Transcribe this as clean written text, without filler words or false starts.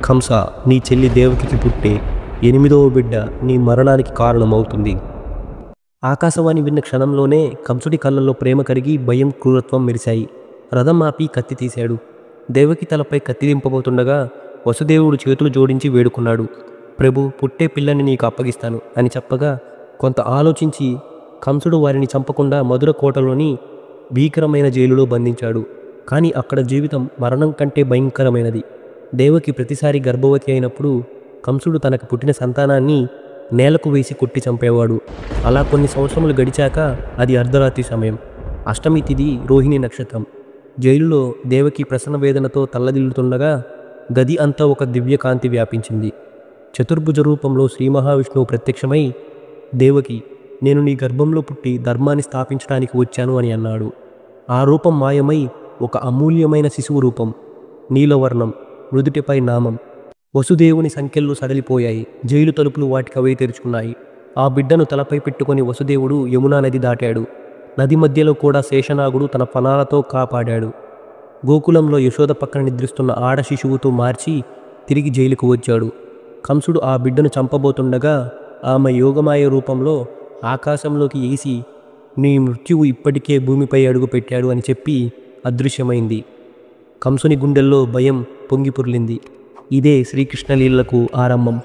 కంస, నీ చెల్లి దేవకికి పుట్టే 8వ బిడ్డ నీ మరణానికి కారణమవుతుంది. ఆకాశవాణి విన్న క్షణంలోనే కంసుడి కళ్ళల్లో ప్రేమ కరిగి భయం, క్రూరత్వం మెరిశాయి. రథం ఆపి కత్తి తీశాడు. దేవకి తలపై కత్తి దింపబోతుండగా వసుదేవుడు చేతులు జోడించి వేడుకున్నాడు. ప్రభు, పుట్టే పిల్లని నీకు అప్పగిస్తాను అని చెప్పగా కొంత ఆలోచించి కంసుడు వారిని చంపకుండా మధుర కోటలోని భీకరమైన జైలులో బంధించాడు. కానీ అక్కడ జీవితం మరణం కంటే భయంకరమైనది. దేవకి ప్రతిసారి గర్భవతి అయినప్పుడు కంసుడు తనకు పుట్టిన సంతానాన్ని నేలకు వేసి కొట్టి చంపేవాడు. అలా కొన్ని సంవత్సరములు గడిచాక అది అర్ధరాత్రి సమయం, అష్టమి తిథి, రోహిణి నక్షత్రం. జైలులో దేవకి ప్రసన్న వేదనతో తల్లదిల్లుతుండగా గది అంతా ఒక దివ్యకాంతి వ్యాపించింది. చతుర్భుజ రూపంలో శ్రీ మహావిష్ణువు ప్రత్యక్షమై, దేవకి, నేను నీ గర్భంలో పుట్టి ధర్మాన్ని స్థాపించడానికి వచ్చాను అని అన్నాడు. ఆ రూపం మాయమై ఒక అమూల్యమైన శిశువు రూపం, నీలవర్ణం, మృదుటిపై నామం. వసుదేవుని సంఖ్యలు సడలిపోయాయి. జైలు తలుపులు వాటికవే తెరుచుకున్నాయి. ఆ బిడ్డను తలపై పెట్టుకొని వసుదేవుడు యమునా నది దాటాడు. నది మధ్యలో కూడా శేషనాగుడు తన ఫణాలతో కాపాడాడు. గోకులంలో యశోద పక్కన నిద్రిస్తున్న ఆడ శిశువుతో మార్చి తిరిగి జైలుకు వచ్చాడు. కంసుడు ఆ బిడ్డను చంపబోతుండగా ఆమె యోగమాయ రూపంలో ఆకాశంలోకి ఎగిసి, నీ మృత్యువు ఇప్పటికే భూమిపై అడుగుపెట్టాడు అని చెప్పి అదృశ్యమైంది. కంసుని గుండెల్లో భయం పొంగి పొర్లింది. ఇదే శ్రీకృష్ణ లీలలకు ఆరంభం.